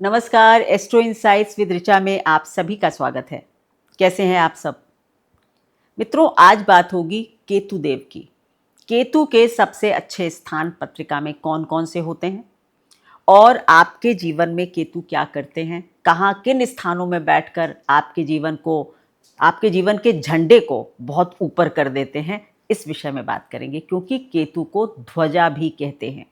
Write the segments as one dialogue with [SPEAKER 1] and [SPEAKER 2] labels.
[SPEAKER 1] नमस्कार, astro insights with Richa में आप सभी का स्वागत है। कैसे हैं आप सब मित्रों? आज बात होगी केतु देव की। केतु के सबसे अच्छे स्थान पत्रिका में कौन कौन से होते हैं और आपके जीवन में केतु क्या करते हैं, कहाँ किन स्थानों में बैठकर आपके जीवन के झंडे को बहुत ऊपर कर देते हैं, इस विषय में बात करेंगे, क्योंकि केतु को ध्वजा भी कहते हैं।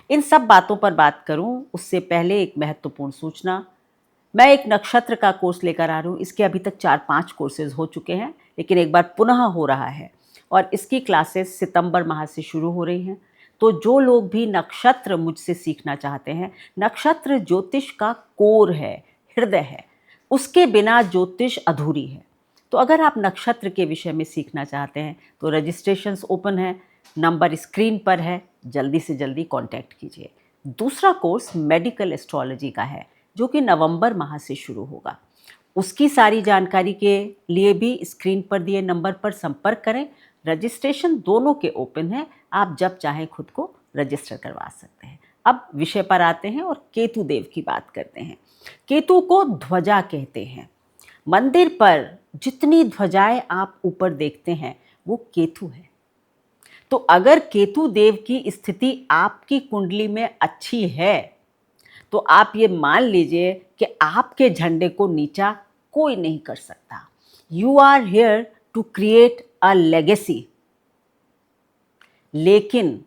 [SPEAKER 1] इन सब बातों पर बात करूं उससे पहले एक महत्वपूर्ण सूचना। मैं एक नक्षत्र का कोर्स लेकर आ रही हूँ। इसके अभी तक 4-5 कोर्सेज हो चुके हैं, लेकिन एक बार पुनः हो रहा है और इसकी क्लासेस सितंबर माह से शुरू हो रही हैं। तो जो लोग भी नक्षत्र मुझसे सीखना चाहते हैं, नक्षत्र ज्योतिष का कोर है, हृदय है, उसके बिना ज्योतिष अधूरी है। तो अगर आप नक्षत्र के विषय में सीखना चाहते हैं तो रजिस्ट्रेशंस ओपन है, नंबर स्क्रीन पर है, जल्दी से जल्दी कांटेक्ट कीजिए। दूसरा कोर्स मेडिकल एस्ट्रोलॉजी का है, जो कि नवंबर माह से शुरू होगा। उसकी सारी जानकारी के लिए भी स्क्रीन पर दिए नंबर पर संपर्क करें। रजिस्ट्रेशन दोनों के ओपन है, आप जब चाहें खुद को रजिस्टर करवा सकते हैं। अब विषय पर आते हैं और केतु देव की बात करते हैं। केतु को ध्वजा कहते हैं। मंदिर पर जितनी ध्वजाएं आप ऊपर देखते हैं वो केतु है। तो अगर केतु देव की स्थिति आपकी कुंडली में अच्छी है तो आप ये मान लीजिए कि आपके झंडे को नीचा कोई नहीं कर सकता। You are here to create a legacy. लेकिन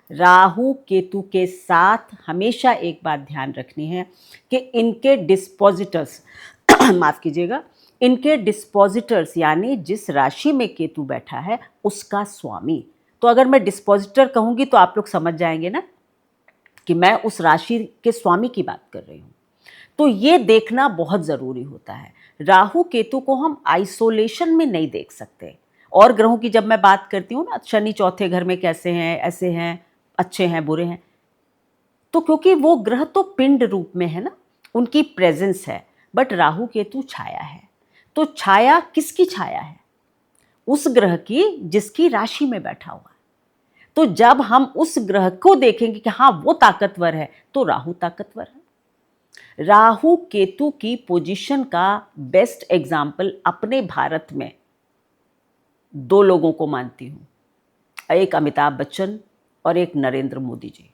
[SPEAKER 1] राहु केतु के साथ हमेशा एक बात ध्यान रखनी है कि इनके डिस्पोजिटर्स माफ कीजिएगा, इनके डिस्पोजिटर्स यानी जिस राशि में केतु बैठा है उसका स्वामी। तो अगर मैं डिस्पोजिटर कहूंगी तो आप लोग समझ जाएंगे ना कि मैं उस राशि के स्वामी की बात कर रही हूं। तो ये देखना बहुत ज़रूरी होता है। राहु केतु को हम आइसोलेशन में नहीं देख सकते। और ग्रहों की जब मैं बात करती हूँ ना, शनि चौथे घर में कैसे हैं, ऐसे हैं, अच्छे हैं, बुरे हैं, तो क्योंकि वो ग्रह तो पिंड रूप में है ना, उनकी प्रेजेंस है, बट राहु केतु छाया है। तो छाया किसकी छाया है? उस ग्रह की जिसकी राशि में बैठा हुआ है। तो जब हम उस ग्रह को देखेंगे कि हाँ वो ताकतवर है, तो राहु ताकतवर है। राहु केतु की पोजीशन का बेस्ट एग्जाम्पल अपने भारत में दो लोगों को मानती हूं, एक अमिताभ बच्चन और एक नरेंद्र मोदी जी।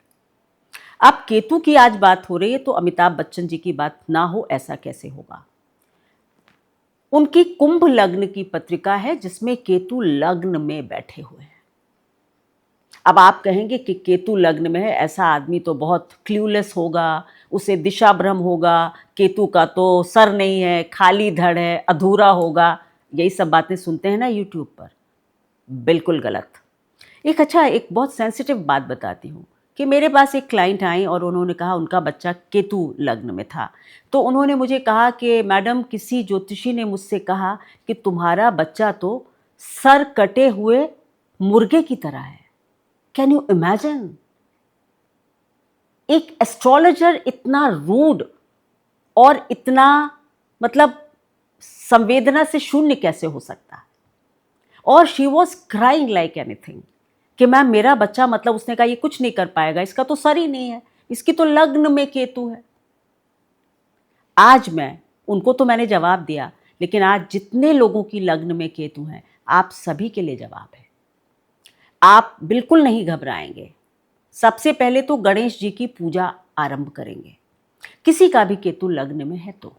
[SPEAKER 1] अब केतु की आज बात हो रही है तो अमिताभ बच्चन जी की बात ना हो ऐसा कैसे होगा? उनकी कुंभ लग्न की पत्रिका है जिसमें केतु लग्न में बैठे हुए हैं। अब आप कहेंगे कि केतु लग्न में है, ऐसा आदमी तो बहुत क्ल्यूलेस होगा, उसे दिशा भ्रम होगा, केतु का तो सर नहीं है, खाली धड़ है, अधूरा होगा। यही सब बातें सुनते हैं ना यूट्यूब पर। बिल्कुल गलत। एक बहुत सेंसिटिव बात बताती हूँ कि मेरे पास एक क्लाइंट आई और उन्होंने कहा उनका बच्चा केतु लग्न में था। तो उन्होंने मुझे कहा कि मैडम, किसी ज्योतिषी ने मुझसे कहा कि तुम्हारा बच्चा तो सर कटे हुए मुर्गे की तरह है। Can you imagine? एक एस्ट्रोलॉजर इतना रूड और इतना मतलब संवेदना से शून्य कैसे हो सकता है? और she was crying like anything कि मैम मेरा बच्चा, मतलब उसने कहा ये कुछ नहीं कर पाएगा, इसका तो सर ही नहीं है, इसकी तो लग्न में केतु है। आज उनको तो मैंने जवाब दिया, लेकिन आज जितने लोगों की लग्न में केतु हैं, आप सभी के लिए जवाब है। आप बिल्कुल नहीं घबराएंगे। सबसे पहले तो गणेश जी की पूजा आरंभ करेंगे, किसी का भी केतु लग्न में है तो।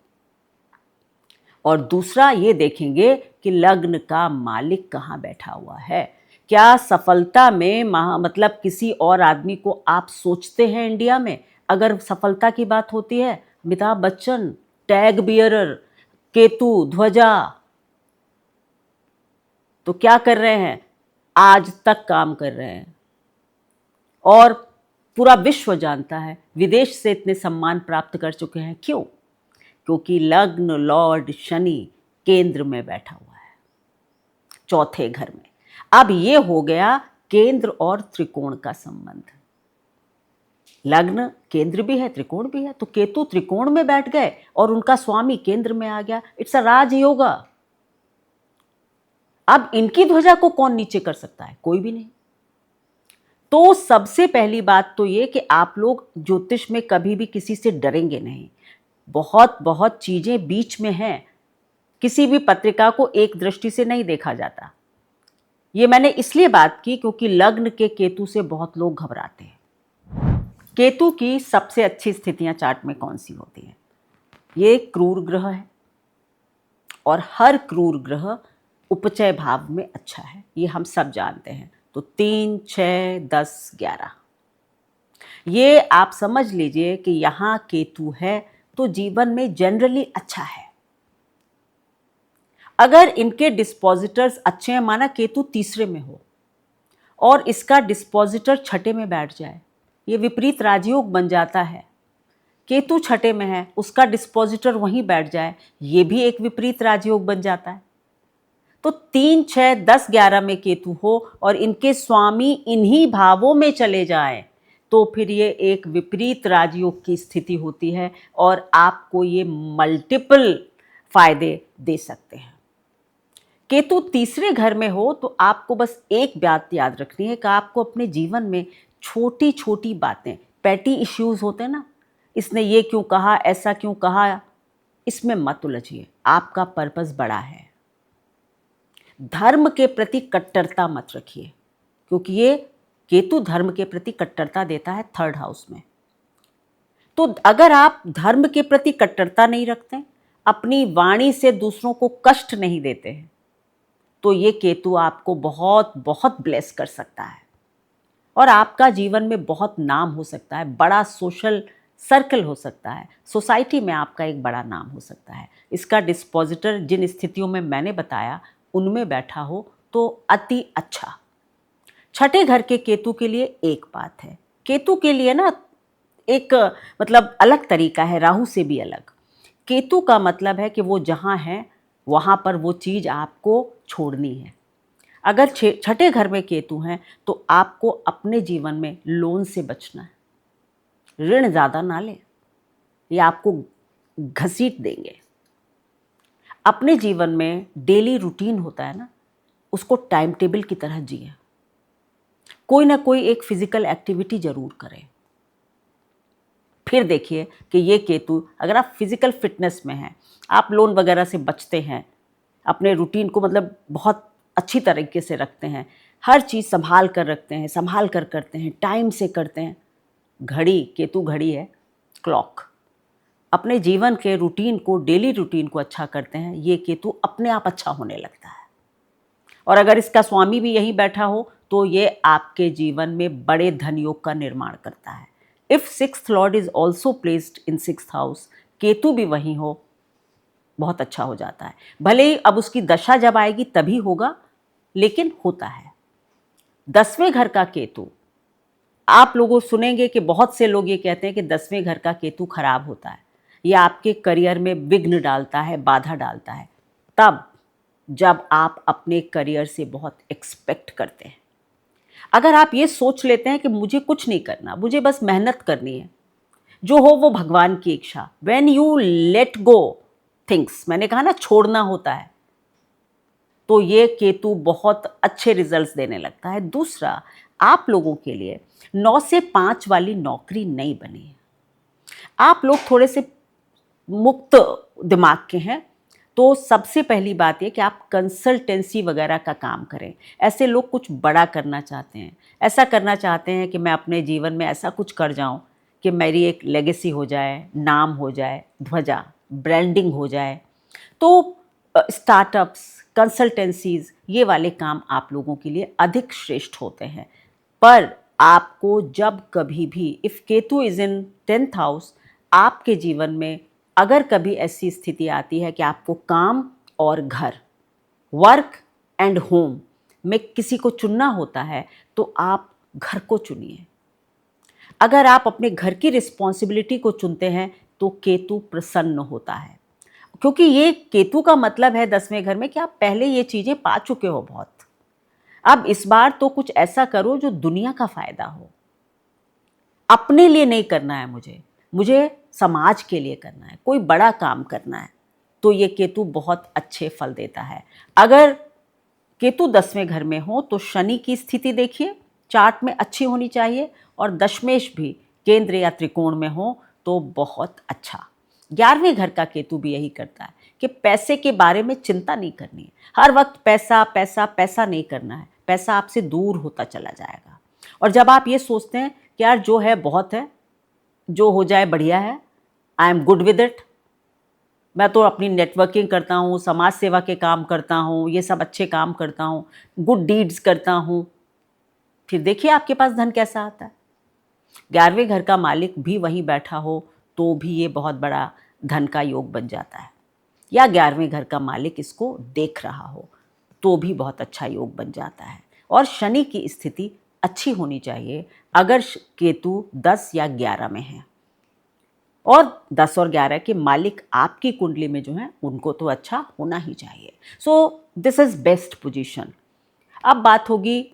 [SPEAKER 1] और दूसरा ये देखेंगे कि लग्न का मालिक कहाँ बैठा हुआ है। क्या सफलता में मतलब किसी और आदमी को आप सोचते हैं इंडिया में? अगर सफलता की बात होती है, अमिताभ बच्चन, टैग बियरर, केतु ध्वजा, तो क्या कर रहे हैं? आज तक काम कर रहे हैं और पूरा विश्व जानता है, विदेश से इतने सम्मान प्राप्त कर चुके हैं। क्यों? क्योंकि लग्न लॉर्ड शनि केंद्र में बैठा हुआ है, चौथे घर में। अब ये हो गया केंद्र और त्रिकोण का संबंध। लग्न केंद्र भी है, त्रिकोण भी है, तो केतु त्रिकोण में बैठ गए और उनका स्वामी केंद्र में आ गया। इट्स अ राजयोग। अब इनकी ध्वजा को कौन नीचे कर सकता है? कोई भी नहीं। तो सबसे पहली बात तो ये कि आप लोग ज्योतिष में कभी भी किसी से डरेंगे नहीं। बहुत बहुत चीज़ें बीच में हैं। किसी भी पत्रिका को एक दृष्टि से नहीं देखा जाता। ये मैंने इसलिए बात की क्योंकि लग्न के केतु से बहुत लोग घबराते हैं। केतु की सबसे अच्छी स्थितियां चार्ट में कौन सी होती हैं? ये क्रूर ग्रह है और हर क्रूर ग्रह उपचय भाव में अच्छा है, ये हम सब जानते हैं। तो 3, 6, 10, 11 ये आप समझ लीजिए कि यहाँ केतु है तो जीवन में जनरली अच्छा है। अगर इनके डिस्पोजिटर्स अच्छे हैं, माना केतु तीसरे में हो और इसका डिस्पोजिटर छठे में बैठ जाए, ये विपरीत राजयोग बन जाता है। केतु छठे में है, उसका डिस्पोजिटर वहीं बैठ जाए, ये भी एक विपरीत राजयोग बन जाता है। तो 3, 6, 10, 11 में केतु हो और इनके स्वामी इन्हीं भावों में चले जाएं, तो फिर ये एक विपरीत राजयोग की स्थिति होती है और आपको ये मल्टीपल फायदे दे सकते हैं। केतु तीसरे घर में हो तो आपको बस एक बात याद रखनी है कि आपको अपने जीवन में छोटी छोटी बातें, पैटी इश्यूज होते हैं ना, इसने ये क्यों कहा, ऐसा क्यों कहा, इसमें मत उलझिए। आपका पर्पस बड़ा है। धर्म के प्रति कट्टरता मत रखिए, क्योंकि ये केतु धर्म के प्रति कट्टरता देता है 3rd हाउस में। तो अगर आप धर्म के प्रति कट्टरता नहीं रखते, अपनी वाणी से दूसरों को कष्ट नहीं देते हैं, तो ये केतु आपको बहुत बहुत ब्लेस कर सकता है और आपका जीवन में बहुत नाम हो सकता है, बड़ा सोशल सर्कल हो सकता है, सोसाइटी में आपका एक बड़ा नाम हो सकता है। इसका डिस्पोजिटर जिन स्थितियों में मैंने बताया उनमें बैठा हो तो अति अच्छा। छठे घर के केतु के लिए एक बात है, केतु के लिए ना एक मतलब अलग तरीका है, राहु से भी अलग। केतु का मतलब है कि वो जहाँ है वहाँ पर वो चीज़ आपको छोड़नी है। अगर छठे घर में केतु हैं तो आपको अपने जीवन में लोन से बचना है। ऋण ज़्यादा ना लें, ये आपको घसीट देंगे। अपने जीवन में डेली रूटीन होता है ना, उसको टाइम टेबल की तरह जिए। कोई ना कोई एक फिजिकल एक्टिविटी जरूर करें। फिर देखिए कि ये केतु, अगर आप फिजिकल फिटनेस में हैं, आप लोन वगैरह से बचते हैं, अपने रूटीन को मतलब बहुत अच्छी तरीके से रखते हैं, हर चीज़ संभाल कर रखते हैं, संभाल कर करते हैं, टाइम से करते हैं। घड़ी, केतु घड़ी है, क्लॉक। अपने जीवन के रूटीन को, डेली रूटीन को अच्छा करते हैं, ये केतु अपने आप अच्छा होने लगता है। और अगर इसका स्वामी भी यहीं बैठा हो तो ये आपके जीवन में बड़े धन योग का निर्माण करता है। If 6th Lord is also placed in 6th house, Ketu भी वहीं हो, बहुत अच्छा हो जाता है। भले ही अब उसकी दशा जब आएगी तभी होगा, लेकिन होता है। 10वें घर का केतु, आप लोगों सुनेंगे कि बहुत से लोग ये कहते हैं कि 10वें घर का केतु खराब होता है, ये आपके करियर में विघ्न डालता है, बाधा डालता है। तब जब आप अपने करियर से बहुत एक्सपेक्ट करते हैं। अगर आप ये सोच लेते हैं कि मुझे कुछ नहीं करना, मुझे बस मेहनत करनी है, जो हो वो भगवान की इच्छा, when you let go things, मैंने कहा ना छोड़ना होता है, तो ये केतु बहुत अच्छे रिजल्ट्स देने लगता है। दूसरा, आप लोगों के लिए 9 से 5 वाली नौकरी नहीं बनी है। आप लोग थोड़े से मुक्त दिमाग के हैं, तो सबसे पहली बात ये कि आप कंसल्टेंसी वगैरह का काम करें। ऐसे लोग कुछ बड़ा करना चाहते हैं, ऐसा करना चाहते हैं कि मैं अपने जीवन में ऐसा कुछ कर जाऊं कि मेरी एक लेगेसी हो जाए, नाम हो जाए, ध्वजा, ब्रांडिंग हो जाए। तो स्टार्टअप्स, कंसल्टेंसीज, ये वाले काम आप लोगों के लिए अधिक श्रेष्ठ होते हैं। पर आपको जब कभी भी, if Ketu is in 10th house, आपके जीवन में अगर कभी ऐसी स्थिति आती है कि आपको काम और घर, वर्क एंड होम में किसी को चुनना होता है, तो आप घर को चुनिए। अगर आप अपने घर की रिस्पॉन्सिबिलिटी को चुनते हैं तो केतु प्रसन्न होता है, क्योंकि ये केतु का मतलब है 10वें घर में कि आप पहले ये चीज़ें पा चुके हो बहुत। अब इस बार तो कुछ ऐसा करो जो दुनिया का फायदा हो। अपने लिए नहीं करना है मुझे समाज के लिए करना है, कोई बड़ा काम करना है, तो ये केतु बहुत अच्छे फल देता है। अगर केतु 10वें घर में हो तो शनि की स्थिति देखिए, चार्ट में अच्छी होनी चाहिए, और दशमेश भी केंद्र या त्रिकोण में हो तो बहुत अच्छा। 11वें घर का केतु भी यही करता है कि पैसे के बारे में चिंता नहीं करनी है, हर वक्त पैसा पैसा पैसा नहीं करना है, पैसा आपसे दूर होता चला जाएगा। और जब आप ये सोचते हैं कि यार जो है बहुत है, जो हो जाए बढ़िया है, I am good with it, मैं तो अपनी नेटवर्किंग करता हूँ, समाज सेवा के काम करता हूँ, ये सब अच्छे काम करता हूँ, गुड डीड्स करता हूँ, फिर देखिए आपके पास धन कैसा आता है। 11वें घर का मालिक भी वहीं बैठा हो तो भी ये बहुत बड़ा धन का योग बन जाता है, या 11वें घर का मालिक इसको देख रहा हो तो भी बहुत अच्छा योग बन जाता है। और शनि की स्थिति अच्छी होनी चाहिए अगर केतु 10 या 11 में है, और 10 और 11 के मालिक आपकी कुंडली में जो हैं उनको तो अच्छा होना ही चाहिए। So this is best position. अब बात होगी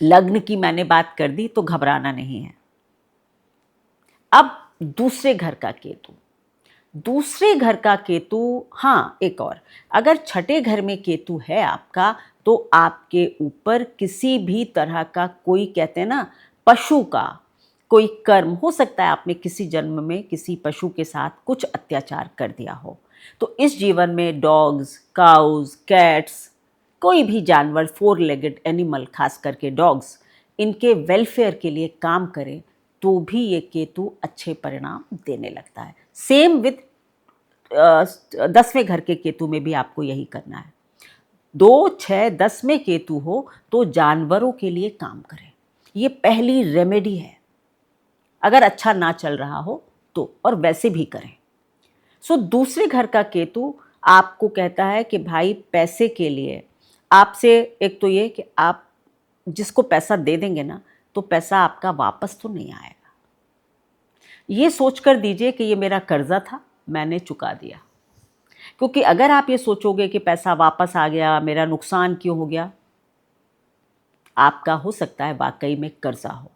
[SPEAKER 1] लग्न की, मैंने बात कर दी तो घबराना नहीं है। अब दूसरे घर का केतु, दूसरे घर का केतु, हाँ एक और, अगर छठे घर में केतु है आपका तो आपके ऊपर किसी भी तरह का कोई, कहते हैं ना, पशु का कोई कर्म हो सकता है, आपने किसी जन्म में किसी पशु के साथ कुछ अत्याचार कर दिया हो, तो इस जीवन में डॉग्स, काउज, कैट्स, कोई भी जानवर, 4 लेगेड एनिमल, खास करके डॉग्स, इनके वेलफेयर के लिए काम करें तो भी ये केतु अच्छे परिणाम देने लगता है। सेम विद 10वें घर के केतु में भी आपको यही करना है। 2, 6, 10 में केतु हो तो जानवरों के लिए काम करें, ये पहली रेमेडी है अगर अच्छा ना चल रहा हो तो, और वैसे भी करें। सो दूसरे घर का केतु आपको कहता है कि भाई पैसे के लिए आपसे, एक तो ये कि आप जिसको पैसा दे देंगे ना तो पैसा आपका वापस तो नहीं आएगा, ये सोच कर दीजिए कि ये मेरा कर्जा था, मैंने चुका दिया। क्योंकि अगर आप ये सोचोगे कि पैसा वापस आ गया, मेरा नुकसान क्यों हो गया, आपका हो सकता है वाकई में कर्जा हो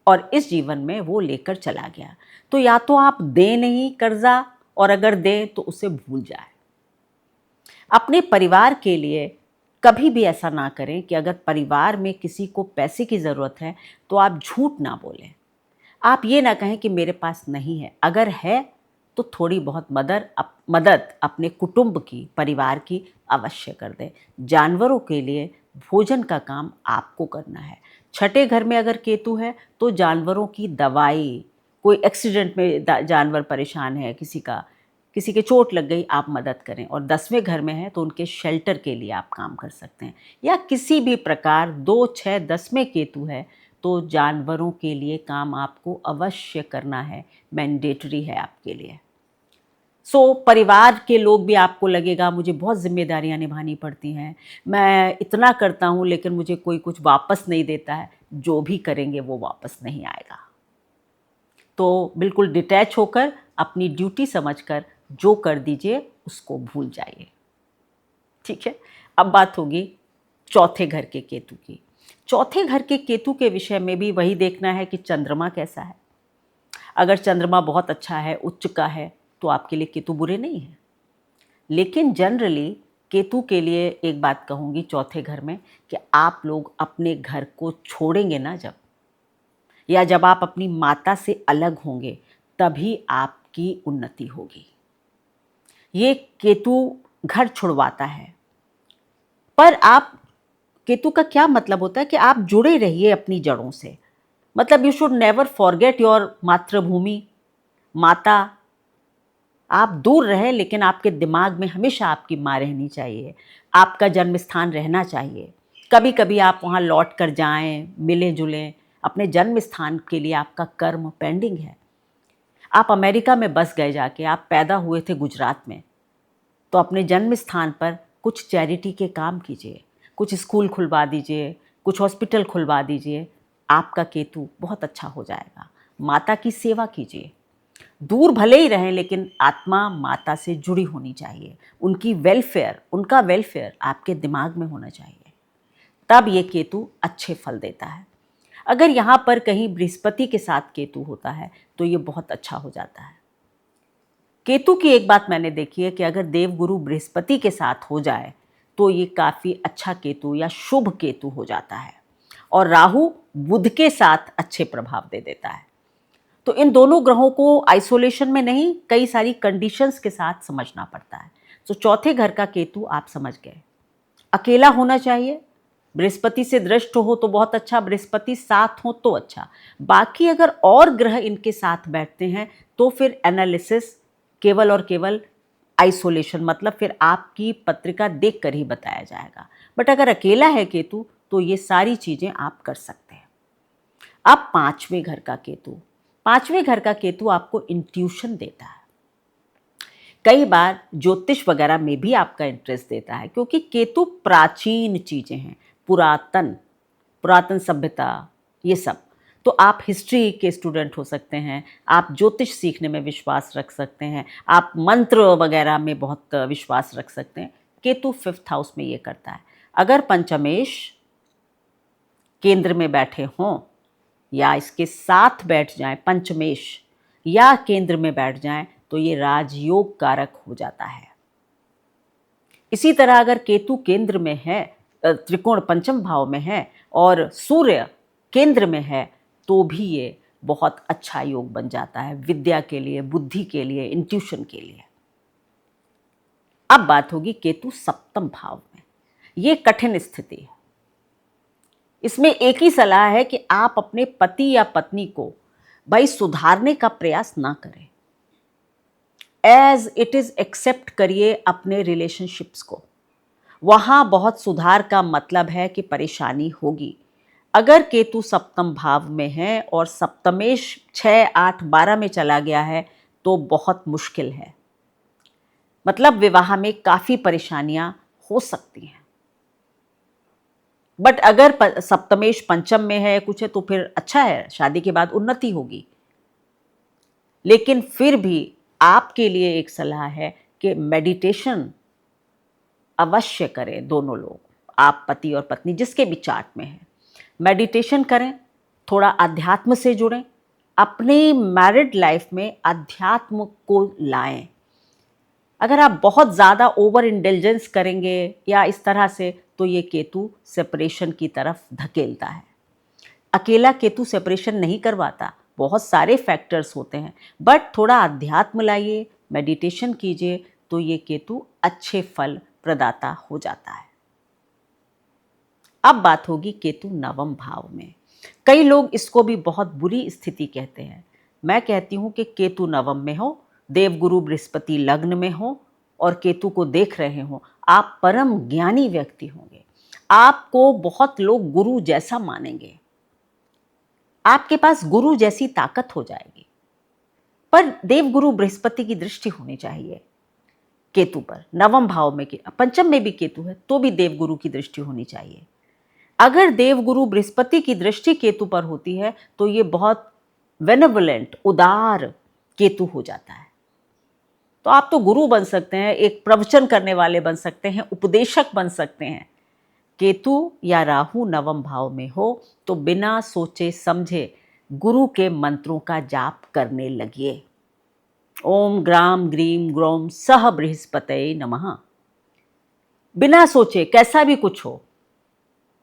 [SPEAKER 1] और इस जीवन में वो लेकर चला गया। तो या तो आप दें नहीं कर्जा, और अगर दें तो उसे भूल जाए। अपने परिवार के लिए कभी भी ऐसा ना करें कि अगर परिवार में किसी को पैसे की ज़रूरत है तो आप झूठ ना बोलें। आप ये ना कहें कि मेरे पास नहीं है, अगर है तो थोड़ी बहुत मदद अपने कुटुंब की, परिवार की अवश्य कर दें। जानवरों के लिए भोजन का काम आपको करना है। छठे घर में अगर केतु है तो जानवरों की दवाई, कोई एक्सीडेंट में जानवर परेशान है, किसी के चोट लग गई, आप मदद करें। और 10वें घर में है तो उनके शेल्टर के लिए आप काम कर सकते हैं, या किसी भी प्रकार 2, 6, 10 में केतु है तो जानवरों के लिए काम आपको अवश्य करना है, मैंडेटरी है आपके लिए। सो परिवार के लोग भी, आपको लगेगा मुझे बहुत जिम्मेदारियां निभानी पड़ती हैं, मैं इतना करता हूं लेकिन मुझे कोई कुछ वापस नहीं देता है, जो भी करेंगे वो वापस नहीं आएगा। तो बिल्कुल डिटैच होकर अपनी ड्यूटी समझकर जो कर दीजिए उसको भूल जाइए, ठीक है। अब बात होगी चौथे घर के केतु की। चौथे घर के केतु के विषय में भी वही देखना है कि चंद्रमा कैसा है। अगर चंद्रमा बहुत अच्छा है, उच्च का है, तो आपके लिए केतु बुरे नहीं हैं। लेकिन जनरली केतु के लिए एक बात कहूँगी चौथे घर में, कि आप लोग अपने घर को छोड़ेंगे ना जब, या जब आप अपनी माता से अलग होंगे, तभी आपकी उन्नति होगी। ये केतु घर छुड़वाता है। पर आप, केतु का क्या मतलब होता है कि आप जुड़े रहिए अपनी जड़ों से। मतलब you should never forget your मातृभूमि, माता। आप दूर रहे लेकिन आपके दिमाग में हमेशा आपकी माँ रहनी चाहिए, आपका जन्म स्थान रहना चाहिए। कभी कभी आप वहाँ लौट कर जाएं, मिलें जुलें। अपने जन्म स्थान के लिए आपका कर्म पेंडिंग है। आप अमेरिका में बस गए जाके, आप पैदा हुए थे गुजरात में, तो अपने जन्म स्थान पर कुछ चैरिटी के काम कीजिए, कुछ स्कूल खुलवा दीजिए, कुछ हॉस्पिटल खुलवा दीजिए, आपका केतु बहुत अच्छा हो जाएगा। माता की सेवा कीजिए। दूर भले ही रहें लेकिन आत्मा माता से जुड़ी होनी चाहिए, उनकी वेलफेयर, उनका वेलफेयर आपके दिमाग में होना चाहिए, तब ये केतु अच्छे फल देता है। अगर यहाँ पर कहीं बृहस्पति के साथ केतु होता है तो ये बहुत अच्छा हो जाता है। केतु की एक बात मैंने देखी है कि अगर देवगुरु बृहस्पति के साथ हो जाए तो ये काफ़ी अच्छा केतु या शुभ केतु हो जाता है, और राहु बुध के साथ अच्छे प्रभाव दे देता है। तो इन दोनों ग्रहों को आइसोलेशन में नहीं, कई सारी कंडीशंस के साथ समझना पड़ता है। तो चौथे घर का केतु आप समझ गए, अकेला होना चाहिए, बृहस्पति से दृष्ट हो तो बहुत अच्छा, बृहस्पति साथ हो तो अच्छा। बाकी अगर और ग्रह इनके साथ बैठते हैं तो फिर एनालिसिस केवल और केवल आइसोलेशन, मतलब फिर आपकी पत्रिका देखकर ही बताया जाएगा। बट अगर अकेला है केतु तो ये सारी चीज़ें आप कर सकते हैं। अब पांचवें घर का केतु, पांचवें घर का केतु आपको इंट्यूशन देता है। कई बार ज्योतिष वगैरह में भी आपका इंटरेस्ट देता है, क्योंकि केतु प्राचीन चीज़ें हैं, पुरातन पुरातन सभ्यता, ये सब। तो आप हिस्ट्री के स्टूडेंट हो सकते हैं, आप ज्योतिष सीखने में विश्वास रख सकते हैं, आप मंत्र वगैरह में बहुत विश्वास रख सकते हैं। केतु 5th हाउस में ये करता है। अगर पंचमेश केंद्र में बैठे हों या इसके साथ बैठ जाएं, पंचमेश या केंद्र में बैठ जाएं, तो ये राजयोग कारक हो जाता है। इसी तरह अगर केतु केंद्र में है, त्रिकोण पंचम भाव में है और सूर्य केंद्र में है, तो भी ये बहुत अच्छा योग बन जाता है विद्या के लिए, बुद्धि के लिए, इंट्यूशन के लिए। अब बात होगी केतु सप्तम भाव में। ये कठिन स्थिति है। इसमें एक ही सलाह है कि आप अपने पति या पत्नी को भाई सुधारने का प्रयास ना करें, एज इट इज एक्सेप्ट करिए अपने रिलेशनशिप्स को। वहाँ बहुत सुधार का मतलब है कि परेशानी होगी। अगर केतु सप्तम भाव में है और सप्तमेश 6, 8, 12 में चला गया है तो बहुत मुश्किल है, मतलब विवाह में काफ़ी परेशानियां हो सकती हैं। बट अगर सप्तमेश पंचम में है कुछ है तो फिर अच्छा है, शादी के बाद उन्नति होगी। लेकिन फिर भी आपके लिए एक सलाह है कि मेडिटेशन अवश्य करें दोनों लोग, आप पति और पत्नी जिसके भी चार्ट में है, मेडिटेशन करें, थोड़ा अध्यात्म से जुड़ें, अपनी मैरिड लाइफ में अध्यात्म को लाएं। अगर आप बहुत ज़्यादा ओवर इंटेलिजेंस करेंगे या इस तरह से, तो ये केतु सेपरेशन की तरफ धकेलता है। अकेला केतु सेपरेशन नहीं करवाता, बहुत सारे फैक्टर्स होते हैं, बट थोड़ा अध्यात्म लाइए, मेडिटेशन कीजिए, तो ये केतु अच्छे फल प्रदाता हो जाता है। अब बात होगी केतु नवम भाव में। कई लोग इसको भी बहुत बुरी स्थिति कहते हैं। मैं कहती हूँ कि केतु नवम में हो, देवगुरु बृहस्पति लग्न में हो और केतु को देख रहे हो, आप परम ज्ञानी व्यक्ति होंगे। आपको बहुत लोग गुरु जैसा मानेंगे, आपके पास गुरु जैसी ताकत हो जाएगी। पर देवगुरु बृहस्पति की दृष्टि होनी चाहिए केतु पर, नवम भाव में, पंचम में भी केतु है तो भी देवगुरु की दृष्टि होनी चाहिए। अगर देवगुरु बृहस्पति की दृष्टि केतु पर होती है तो ये बहुत बेनेवोलेंट, उदार केतु हो जाता है। तो आप तो गुरु बन सकते हैं, एक प्रवचन करने वाले बन सकते हैं, उपदेशक बन सकते हैं। केतु या राहु नवम भाव में हो तो बिना सोचे समझे गुरु के मंत्रों का जाप करने लगिए। ओम ग्राम ग्रीम ग्रोम सह बृहस्पतये नमः। बिना सोचे, कैसा भी कुछ हो,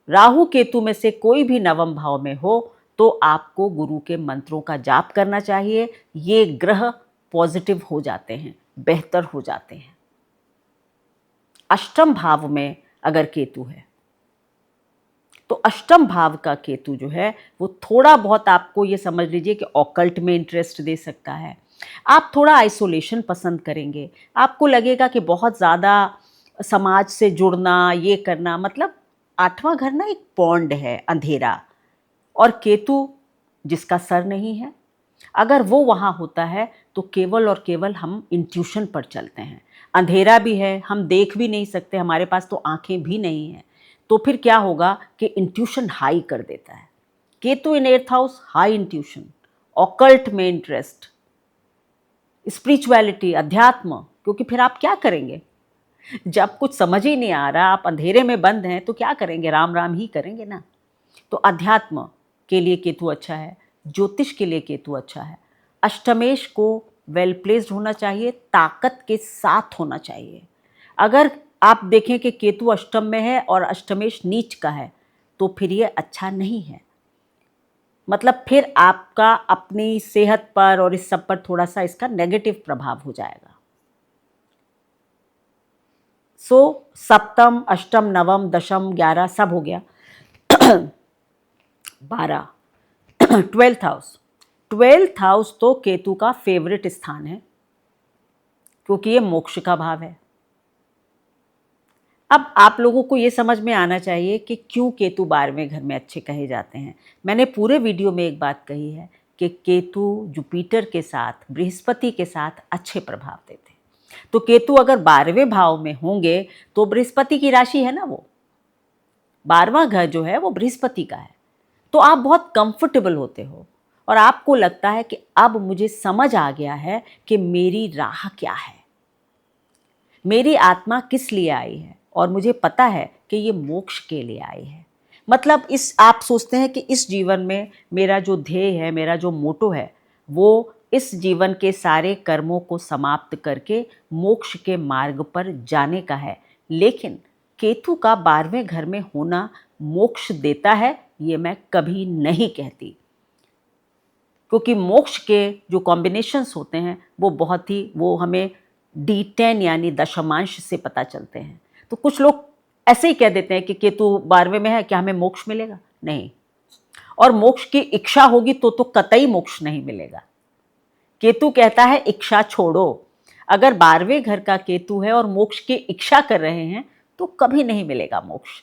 [SPEAKER 1] राहु केतु में से कोई भी नवम भाव में हो तो आपको गुरु के मंत्रों का जाप करना चाहिए। ये ग्रह पॉजिटिव हो जाते हैं, बेहतर हो जाते हैं। अष्टम भाव में अगर केतु है तो अष्टम भाव का केतु जो है वो थोड़ा बहुत, आपको ये समझ लीजिए कि ऑकल्ट में इंटरेस्ट दे सकता है। आप थोड़ा आइसोलेशन पसंद करेंगे, आपको लगेगा कि बहुत ज़्यादा समाज से जुड़ना, ये करना, मतलब 8वां घर ना एक पॉन्ड है, अंधेरा, और केतु जिसका सर नहीं है, अगर वो वहाँ होता है तो केवल और केवल हम इंट्यूशन पर चलते हैं। अंधेरा भी है, हम देख भी नहीं सकते, हमारे पास तो आंखें भी नहीं हैं, तो फिर क्या होगा कि इंट्यूशन हाई कर देता है। केतु इन 8th house, high intuition, occult में इंटरेस्ट, स्पिरिचुअलिटी, अध्यात्म। क्योंकि फिर आप क्या करेंगे जब कुछ समझ ही नहीं आ रहा, आप अंधेरे में बंद हैं, तो क्या करेंगे, राम राम ही करेंगे ना। तो अध्यात्म के लिए केतु अच्छा है, ज्योतिष के लिए केतु अच्छा है। अष्टमेश को वेल प्लेस्ड होना चाहिए, ताकत के साथ होना चाहिए। अगर आप देखें कि केतु अष्टम में है और अष्टमेश नीच का है तो फिर ये अच्छा नहीं है। मतलब फिर आपका अपनी सेहत पर और इस सब पर थोड़ा सा इसका नेगेटिव प्रभाव हो जाएगा। सो सप्तम, अष्टम, नवम, दशम, 11 सब हो गया। 12 12th हाउस। 12th हाउस तो केतु का फेवरेट स्थान है, क्योंकि ये मोक्ष का भाव है। अब आप लोगों को ये समझ में आना चाहिए कि क्यों केतु 12वें घर में अच्छे कहे जाते हैं। मैंने पूरे वीडियो में एक बात कही है कि केतु जुपिटर के साथ, बृहस्पति के साथ अच्छे प्रभाव देते हैं। तो केतु अगर 12वें भाव में होंगे तो बृहस्पति की राशि है ना, वो 12वां घर जो है वो बृहस्पति का है। तो आप बहुत कंफर्टेबल होते हो और आपको लगता है कि अब मुझे समझ आ गया है कि मेरी राह क्या है, मेरी आत्मा किस लिए आई है, और मुझे पता है कि ये मोक्ष के लिए आई है। मतलब इस आप सोचते हैं कि इस जीवन में मेरा जो ध्येय है, मेरा जो मोटो है, वो इस जीवन के सारे कर्मों को समाप्त करके मोक्ष के मार्ग पर जाने का है। लेकिन केतु का 12वें घर में होना मोक्ष देता है, ये मैं कभी नहीं कहती, क्योंकि मोक्ष के जो कॉम्बिनेशंस होते हैं वो बहुत ही, वो हमें D10 यानी दशमांश से पता चलते हैं। तो कुछ लोग ऐसे ही कह देते हैं कि केतु 12वें में है, क्या हमें मोक्ष मिलेगा? नहीं। और मोक्ष की इच्छा होगी तो कतई मोक्ष नहीं मिलेगा। केतु कहता है इच्छा छोड़ो। अगर 12वें घर का केतु है और मोक्ष की इच्छा कर रहे हैं तो कभी नहीं मिलेगा मोक्ष।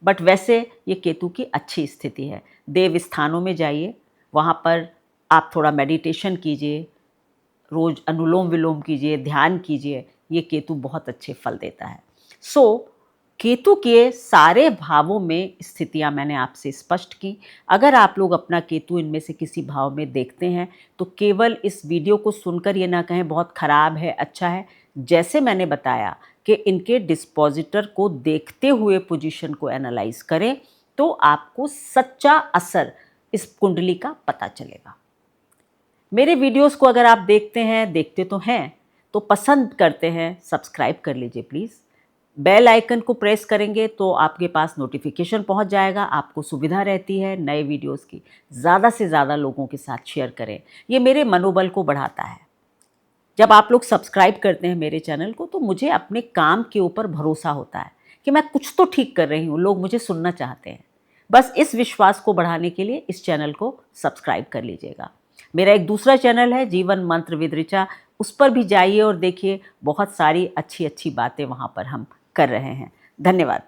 [SPEAKER 1] बट वैसे ये केतु की अच्छी स्थिति है। देव स्थानों में जाइए, वहाँ पर आप थोड़ा मेडिटेशन कीजिए, रोज अनुलोम विलोम कीजिए, ध्यान कीजिए, ये केतु बहुत अच्छे फल देता है। सो केतु के सारे भावों में स्थितियां मैंने आपसे स्पष्ट की। अगर आप लोग अपना केतु इनमें से किसी भाव में देखते हैं तो केवल इस वीडियो को सुनकर ये ना कहें बहुत खराब है, अच्छा है। जैसे मैंने बताया कि इनके डिस्पोजिटर को देखते हुए पोजीशन को एनालाइज करें तो आपको सच्चा असर इस कुंडली का पता चलेगा। मेरे वीडियोस को अगर आप देखते तो हैं, तो पसंद करते हैं, सब्सक्राइब कर लीजिए प्लीज़। बेल आइकन को प्रेस करेंगे तो आपके पास नोटिफिकेशन पहुंच जाएगा, आपको सुविधा रहती है नए वीडियोस की। ज़्यादा से ज़्यादा लोगों के साथ शेयर करें, ये मेरे मनोबल को बढ़ाता है। जब आप लोग सब्सक्राइब करते हैं मेरे चैनल को तो मुझे अपने काम के ऊपर भरोसा होता है कि मैं कुछ तो ठीक कर रही हूँ, लोग मुझे सुनना चाहते हैं। बस इस विश्वास को बढ़ाने के लिए इस चैनल को सब्सक्राइब कर लीजिएगा। मेरा एक दूसरा चैनल है जीवन मंत्र विद ऋचा, उस पर भी जाइए और देखिए, बहुत सारी अच्छी अच्छी बातें वहाँ पर हम कर रहे हैं। धन्यवाद।